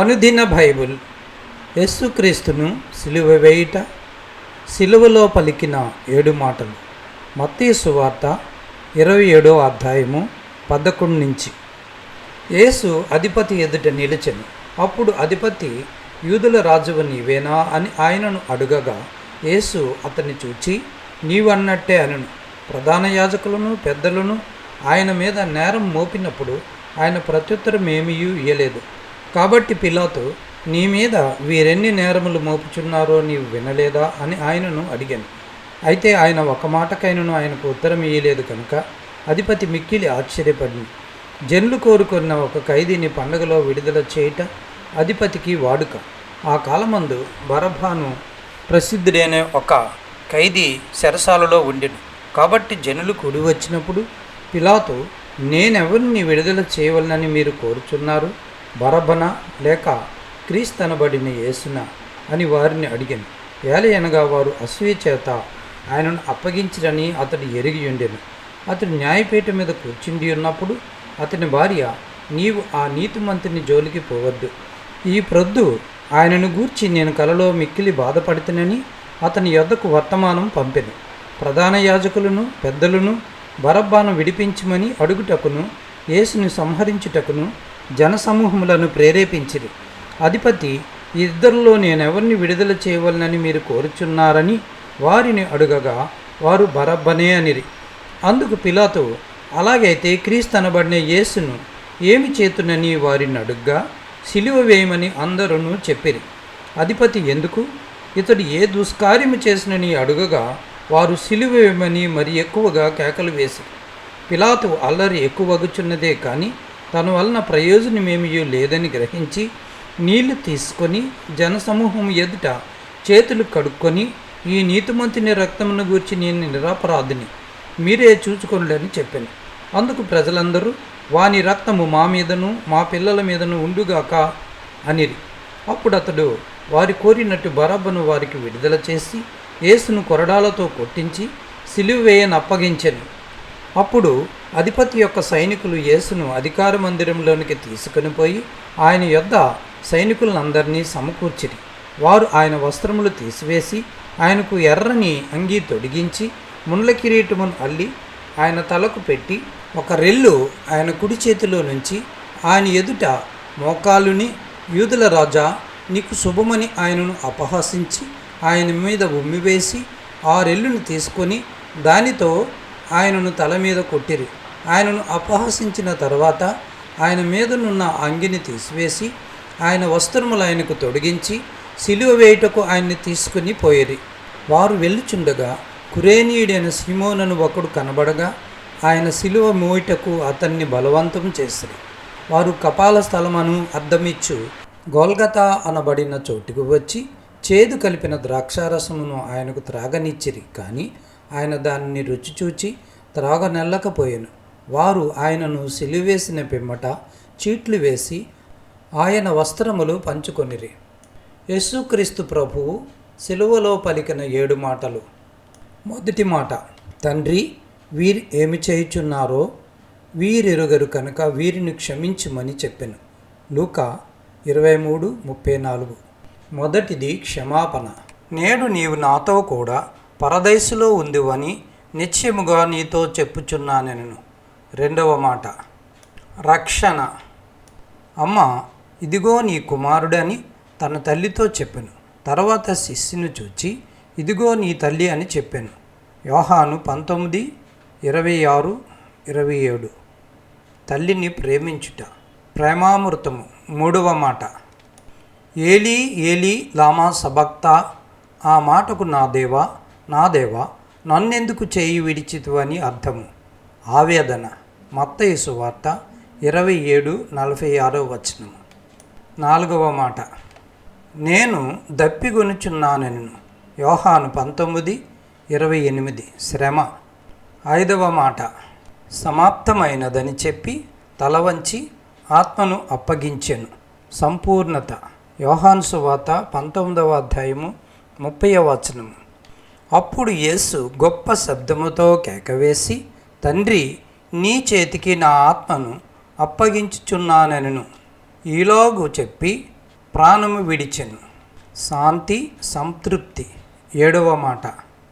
అనుదిన బైబిల్. యేసుక్రీస్తును సిలువ వేయుట, సిలువలో పలికిన 7 మాటలు. మత్తయి సువార్త 27వ అధ్యాయము 11 నుంచి. యేసు అధిపతి ఎదుట నిలిచెను. అప్పుడు అధిపతి, యూదుల రాజువు నీవేనా అని ఆయనను అడుగగా, యేసు అతన్ని చూచి, నీవన్నట్టే అనను. ప్రధాన యాజకులను పెద్దలను ఆయన మీద నేరం మోపినప్పుడు ఆయన ప్రత్యుత్తరం ఏమీ ఇయ్యలేదు. కాబట్టి పిలాతు, నీ మీద వీరెన్ని నేరములు మోపుచున్నారో నీవు వినలేదా అని ఆయనను అడిగాను. అయితే ఆయన ఒక మాటకైనను ఆయనకు ఉత్తరం ఇయ్యలేదు కనుక అధిపతి మిక్కిలి ఆశ్చర్యపడింది. జనులు కోరుకున్న ఒక ఖైదీని పండగలో విడుదల చేయుట అధిపతికి వాడుక. ఆ కాలమందు బరబ్బాను ప్రసిద్ధుడైన ఒక ఖైదీ చెరసాలలో ఉండెను. కాబట్టి జనులు కూడి వచ్చినప్పుడు పిలాతు, నేనెవరిని విడుదల చేయవలనని మీరు కోరుచున్నారు? బరబ్బనా లేక క్రీస్తనబడిన యేసునా అని వారిని అడిగాను. ఏలయనగా వారు అసూయ చేత ఆయనను అప్పగించరని అతడు ఎరిగి ఉండెను. అతడు న్యాయపీఠం మీద కూర్చుండి ఉన్నప్పుడు అతని భార్య, నీవు ఆ నీతిమంతుని జోలికి పోవద్దు. ఈ ప్రొద్దు ఆయనను గూర్చి నేను కలలో మిక్కిలి బాధపడుతునని అతని యొద్దకు వర్తమానం పంపెను. ప్రధాన యాజకులను పెద్దలను బరబ్బాను విడిపించమని అడుగుటకును యేసుని సంహరించుటకును జనసమూహములను ప్రేరేపించిరి. అధిపతి, ఈ ఇద్దరిలో నేనెవరిని విడుదల చేయవలనని మీరు కోరుచున్నారని వారిని అడుగగా వారు బరబ్బనే అనిరి. అందుకు పిలాతు, అలాగైతే క్రీస్తనబడిన యేసును ఏమి చేతునని వారిని అడుగ్గా, సిలువ వేయమని అందరూ చెప్పిరి. అధిపతి, ఎందుకు? ఇతడు ఏ దుష్కార్యము చేసినని అడుగగా వారు సిలువ వేయమని మరి ఎక్కువగా కేకలు వేసిరి. పిలాతు అల్లరి ఎక్కువగుచున్నదే కానీ తన వలన ప్రయోజనమేమీ లేదని గ్రహించి నీళ్లు తీసుకొని జనసమూహం ఎదుట చేతులు కడుక్కొని, ఈ నీతిమంతుని రక్తమును గూర్చి నేను నిరపరాధిని, మీరే చూచుకోండి చెప్పాను. అందుకు ప్రజలందరూ, వాని రక్తము మా మీదను మా పిల్లల మీదను ఉండుగాక అనిరి. అప్పుడు అతడు వారి కోరినట్టు బరబ్బను వారికి విడుదల చేసి యేసును కొరడాలతో కొట్టించి సిలువ వేయని అప్పగించెను. అప్పుడు అధిపతి యొక్క సైనికులు యేసును అధికార మందిరంలోనికి తీసుకుని పోయి ఆయన యొద్ద సైనికులందరినీ సమకూర్చిరి. వారు ఆయన వస్త్రములు తీసివేసి ఆయనకు ఎర్రని అంగీ తొడిగించి ముండ్ల కిరీటమును అల్లి ఆయన తలకు పెట్టి ఒక రెల్లు ఆయన కుడి చేతిలో నుంచి ఆయన ఎదుట మోకాలుని, యూదుల రాజా నీకు శుభమని ఆయనను అపహాసించి ఆయన మీద ఉమ్మివేసి ఆ రెల్లును తీసుకొని దానితో ఆయనను తల మీద కొట్టిరి. ఆయనను అపహసించిన తర్వాత ఆయన మీదనున్న అంగిని తీసివేసి ఆయన వస్త్రములు ఆయనకు తొడిగించి సిలువ వేయుటకు ఆయన్ని తీసుకుని పోయిరి. వారు వెళ్ళుచుండగా కురేనీయుడైన సీమోనను ఒకడు కనబడగా ఆయన సిలువ మోయుటకు అతన్ని బలవంతం చేసిరి. వారు కపాల స్థలమను అర్థమిచ్చు గోల్గతా అనబడిన చోటుకు వచ్చి చేదు కలిపిన ద్రాక్షారసమును ఆయనకు త్రాగనిచ్చిరి. కానీ ఆయన దానిని రుచి చూచి త్రాగనెల్లకపోయాను. వారు ఆయనను సిలువేసిన పిమ్మట చీట్లు వేసి ఆయన వస్త్రములు పంచుకొనిరి. యేసుక్రీస్తు ప్రభువు సిలువలో పలికిన 7 మాటలు. మొదటి మాట, తండ్రి, వీరు ఏమి చేయుచున్నారో వీరెరుగరు కనుక వీరిని క్షమించుమని చెప్పెను. లూకా 23:34. మొదటిది క్షమాపణ. నేడు నీవు నాతో కూడా పరదైసులో ఉందివని నిశ్చయముగా నీతో చెప్పుచున్నానెను. రెండవ మాట, రక్షణ. అమ్మ, ఇదిగో నీ కుమారుడని తన తల్లితో చెప్పెను. తర్వాత శిష్యుని చూచి, ఇదిగో నీ తల్లి అని చెప్పాను. యోహాను 19:26-27. తల్లిని ప్రేమించుట, ప్రేమామృతము. మూడవ మాట, ఏలీ ఏలీ లామా సబక్తా. ఆ మాటకు నా దేవా నా దేవా నన్నెందుకు చేయి విడిచితివి అని అర్థము, ఆవేదన. మత్తయి సువార్త 27:46. నాలుగవ మాట, నేను దప్పిగొనుచున్నానెను. యోహాను 19:28. శ్రమ. ఐదవ మాట, సమాప్తమైనదని చెప్పి తల వంచి ఆత్మను అప్పగించెను. సంపూర్ణత. యోహాను సువార్త 19వ అధ్యాయము 30వ వచనము. అప్పుడు యేసు గొప్ప శబ్దముతో కేకవేసి, తండ్రి, నీ చేతికి నా ఆత్మను అప్పగించుచున్నానెను. ఈలోగు చెప్పి ప్రాణము విడిచెను. శాంతి సంతృప్తి. 7వ మాట,